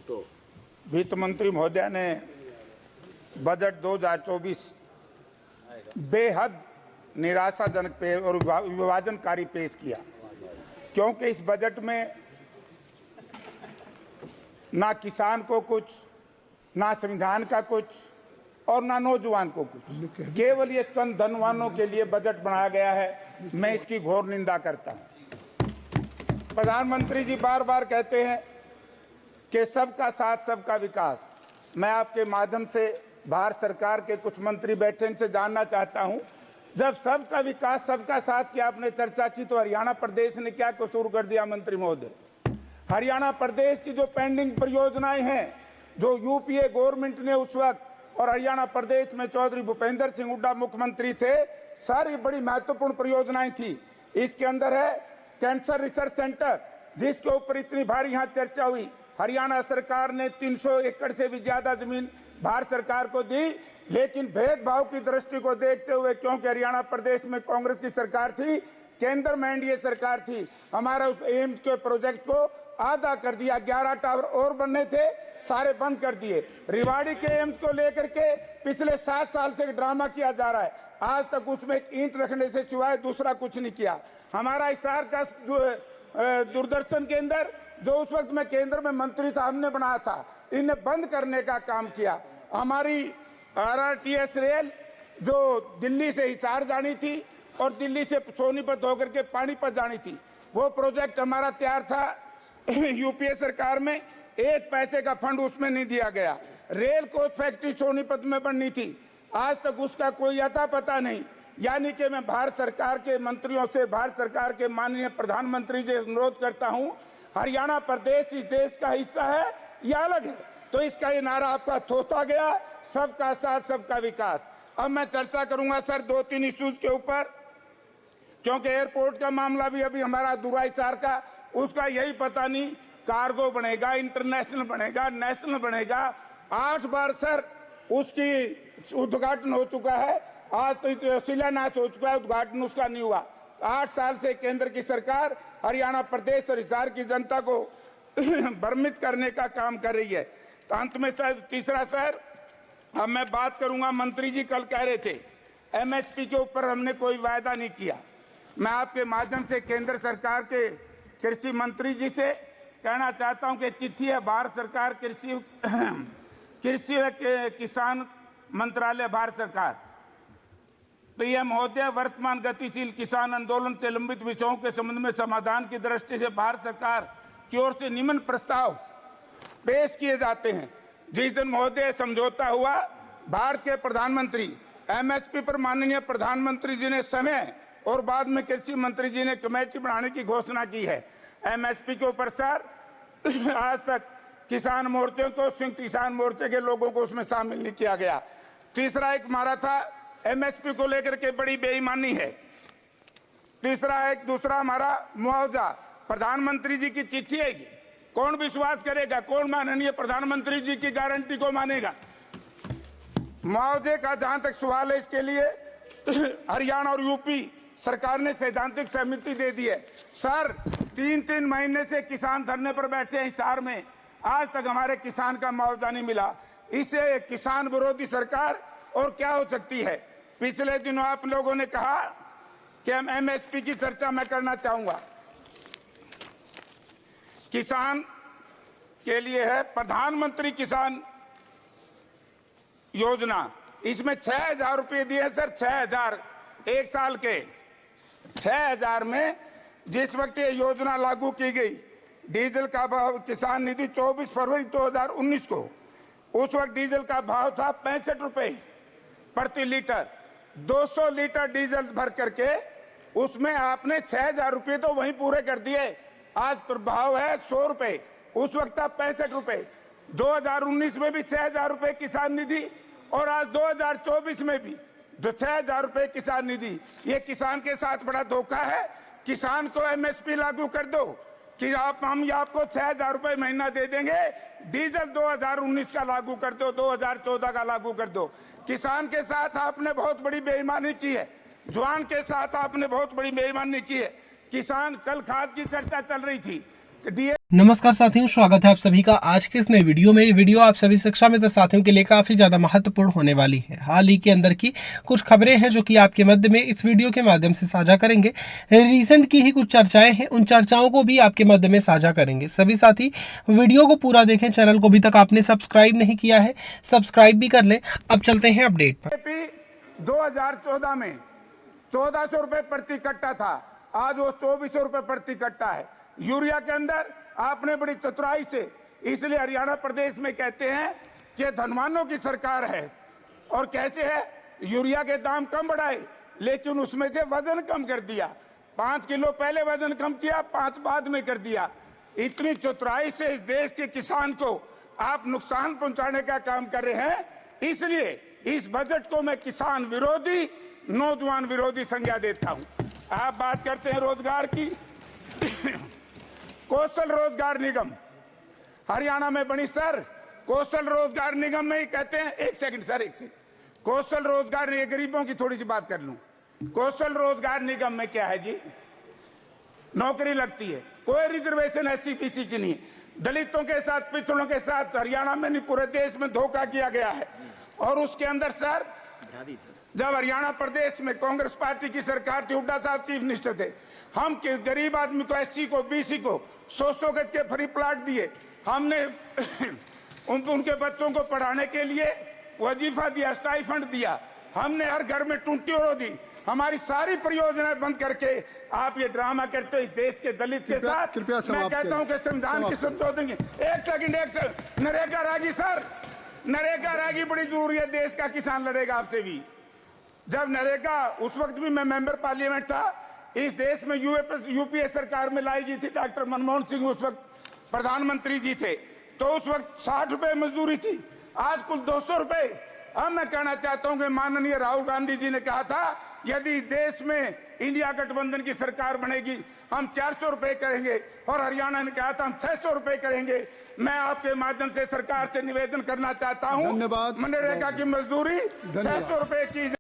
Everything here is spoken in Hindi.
वित्त मंत्री महोदय ने बजट 2024 बेहद निराशाजनक और विभाजनकारी पेश किया, क्योंकि इस बजट में ना किसान को कुछ, ना संविधान का कुछ और ना नौजवान को कुछ, केवल ये चंद धनवानों के लिए बजट बनाया गया है। मैं इसकी घोर निंदा करता हूं। प्रधानमंत्री जी बार बार कहते हैं कि सबका साथ सबका विकास। मैं आपके माध्यम से भारत सरकार के कुछ मंत्री बैठे, इनसे जानना चाहता हूं, जब सबका विकास सबका साथ की आपने चर्चा की तो हरियाणा प्रदेश ने क्या कसूर कर दिया? मंत्री महोदय, हरियाणा प्रदेश की जो पेंडिंग परियोजनाएं हैं, जो यूपीए गवर्नमेंट ने उस वक्त, और हरियाणा प्रदेश में चौधरी भूपेंद्र सिंह हुड्डा मुख्यमंत्री थे, सारी बड़ी महत्वपूर्ण परियोजनाएं थी। इसके अंदर है कैंसर रिसर्च सेंटर, जिसके ऊपर इतनी भारी यहाँ चर्चा हुई। हरियाणा सरकार ने 300 एकड़ से भी ज्यादा जमीन भारत सरकार को दी, लेकिन भेदभाव की दृष्टि को देखते हुए, क्योंकि हरियाणा प्रदेश में कांग्रेस की सरकार थी, केंद्र में एनडीए सरकार थी, हमारा उस एम्स के प्रोजेक्ट को आधा कर दिया। 11 टावर और बनने थे, सारे बंद कर दिए। रिवाड़ी के एम्स को लेकर के पिछले 7 साल से ड्रामा किया जा रहा है, आज तक उसमें ईंट रखने से सिवाय दूसरा कुछ नहीं किया। हमारा हिसार का दूरदर्शन केंद्र, जो उस वक्त में केंद्र में मंत्री था, हमने बनाया था, इन्हें बंद करने का काम किया। हमारी आरआरटीएस रेल जो दिल्ली से हिसार जानी थी और दिल्ली से सोनीपत होकर के पानीपत जानी थी, वो प्रोजेक्ट हमारा तैयार था यूपीए सरकार में, 1 पैसे का फंड उसमें नहीं दिया गया। रेल कोच फैक्ट्री सोनीपत में बननी थी, आज तक उसका कोई अता पता नहीं। यानी कि मैं भारत सरकार के मंत्रियों से, भारत सरकार के माननीय प्रधानमंत्री से अनुरोध करता हूं, हरियाणा प्रदेश इस देश का हिस्सा है या अलग है? तो इसका ये नारा आपका थोथा गया, सबका साथ सबका विकास। अब मैं चर्चा करूंगा सर 2-3 इश्यूज के ऊपर, क्योंकि एयरपोर्ट का मामला भी अभी हमारा अधूरा हिसार का, उसका यही पता नहीं, कार्गो बनेगा, इंटरनेशनल बनेगा, नेशनल बनेगा। 8 बार सर उसकी उद्घाटन हो चुका है, आज तो शिलान्यास हो चुका है, उद्घाटन उसका नहीं हुआ। 8 साल से केंद्र की सरकार हरियाणा प्रदेश और हिसार की जनता को भ्रमित करने का काम कर रही है। तो अंत में सर तीसरा सर, अब मैं बात करूंगा, मंत्री जी कल कह रहे थे एमएसपी के ऊपर हमने कोई वायदा नहीं किया। मैं आपके माध्यम से केंद्र सरकार के कृषि मंत्री जी से कहना चाहता हूं कि चिट्ठी है भारत सरकार कृषि व किसान मंत्रालय भारत सरकार, पीएम महोदय, वर्तमान गतिशील किसान आंदोलन से लंबित विषयों के संबंध में समाधान की दृष्टि से भारत सरकार की ओर से निम्न प्रस्ताव पेश किए जाते हैं। जिस दिन महोदय समझौता हुआ, भारत के प्रधानमंत्री एमएसपी पर माननीय प्रधानमंत्री जी ने समय और बाद में कृषि मंत्री जी ने कमेटी बनाने की घोषणा की है। एमएसपी के ऊपर सर आज तक किसान मोर्चे को, संयुक्त किसान मोर्चे के लोगों को उसमें शामिल नहीं किया गया। तीसरा एक मारा था एमएसपी को लेकर के बड़ी बेईमानी है। तीसरा एक दूसरा हमारा मुआवजा, प्रधानमंत्री जी की चिट्ठी है, ये कौन विश्वास करेगा? कौन माननीय प्रधानमंत्री जी की गारंटी को मानेगा? मुआवजे का जहां तक सवाल है, इसके लिए हरियाणा और यूपी सरकार ने सैद्धांतिक सहमति दे दी है। सर 3-3 महीने से किसान धरने पर बैठे हैं हिसार में, आज तक हमारे किसान का मुआवजा नहीं मिला। इससे किसान विरोधी सरकार और क्या हो सकती है? पिछले दिनों आप लोगों ने कहा कि हम एमएसपी की चर्चा मैं करना चाहूंगा। किसान के लिए है प्रधानमंत्री किसान योजना, इसमें 6,000 रुपये दिए सर, 6,000 एक साल के। 6,000 में जिस वक्त ये योजना लागू की गई, डीजल का भाव किसान निधि 24 फरवरी 2019 को, उस वक्त डीजल का भाव था 65 रुपए प्रति लीटर। 200 लीटर डीजल भर करके उसमें आपने 6,000 रुपये तो वहीं पूरे कर दिए। आज भाव है 100 रुपए, उस वक्त था 65 रुपए। 2019 में भी 6,000 रुपए किसान निधि और आज 2024 में भी 6,000 रुपए किसान निधि। ये किसान के साथ बड़ा धोखा है। किसान को एमएसपी लागू कर दो कि हम आपको 6,000 रुपए महीना दे देंगे, डीजल 2019 का लागू कर दो, 2014 का लागू कर दो। किसान के साथ आपने बहुत बड़ी बेईमानी की है, जवान के साथ आपने बहुत बड़ी बेईमानी की है। किसान, कल खाद की चर्चा चल रही थी, नमस्कार साथियों, स्वागत है आप सभी का आज के इस नए वीडियो में। ये वीडियो आप सभी शिक्षा मित्र साथियों के लिए काफी ज्यादा महत्वपूर्ण होने वाली है। हाल ही के अंदर की कुछ खबरें हैं जो कि आपके मध्य में इस वीडियो के माध्यम से साझा करेंगे। रिसेंट की ही कुछ चर्चाएं हैं, उन चर्चाओं को भी आपके मध्य में साझा करेंगे। सभी साथी वीडियो को पूरा देखें। चैनल को अभी तक आपने सब्सक्राइब नहीं किया है, सब्सक्राइब भी कर लें। अब चलते हैं अपडेट पर। 2014 में 1400 रुपए प्रति कट्टा था, आज वो 2400 रुपए प्रति कट्टा है। यूरिया के अंदर आपने बड़ी चतुराई से, इसलिए हरियाणा प्रदेश में कहते हैं कि धनवानों की सरकार है। और कैसे है, यूरिया के दाम कम बढ़ाए लेकिन उसमें से वजन कम कर दिया। 5 किलो पहले वजन कम किया, 5 बाद में कर दिया। इतनी चतुराई से इस देश के किसान को आप नुकसान पहुंचाने का काम कर रहे हैं। इसलिए इस बजट को मैं किसान विरोधी, नौजवान विरोधी संज्ञा देता हूं। आप बात करते हैं रोजगार की। कौशल रोजगार निगम हरियाणा में बनी सर। कौशल रोजगार निगम में ही कहते हैं, एक सेकंड सर, एक सेकंड। कौशल रोजगार, ये गरीबों की थोड़ी सी बात कर लूं। कौशल रोजगार निगम में क्या है जी, नौकरी लगती है, कोई रिजर्वेशन एससी बीसी की नहीं। दलितों के साथ, पिछड़ों के साथ हरियाणा में नहीं पूरे देश में धोखा किया गया है। और उसके अंदर सर, जब हरियाणा प्रदेश में कांग्रेस पार्टी की सरकार थी, हुड्डा साहब चीफ मिनिस्टर थे, हम गरीब आदमी को, एससी को, बीसी को 100 गज के फ्री प्लाट दिए। हमने उनके बच्चों को पढ़ाने के लिए वजीफा दिया, स्टाइफंड दिया। हमने हर घर में टूटियों दी। हमारी सारी परियोजनाएं बंद करके आप ये ड्रामा करते हो इस देश के दलित के साथ। मैं कहता हूं कि संविधान की संशोधन, एक सेकंड, नरेगा रागी सर, नरेगा रागी बड़ी जरूरी है। देश का किसान लड़ेगा आपसे भी। जब नरेगा, उस वक्त भी मैं मेंबर पार्लियामेंट था, इस देश में यूपीए सरकार में लाई गई थी। डॉक्टर मनमोहन सिंह उस वक्त प्रधानमंत्री जी थे, तो उस वक्त 60 रुपए मजदूरी थी, आज कुल 200 रुपए। अब मैं कहना चाहता हूं कि माननीय राहुल गांधी जी ने कहा था, यदि देश में इंडिया गठबंधन की सरकार बनेगी हम 400 रुपए करेंगे, और हरियाणा ने कहा था हम 600 रुपए करेंगे। मैं आपके माध्यम से सरकार से निवेदन करना चाहता हूं, मनरेगा की मजदूरी 600 रुपए की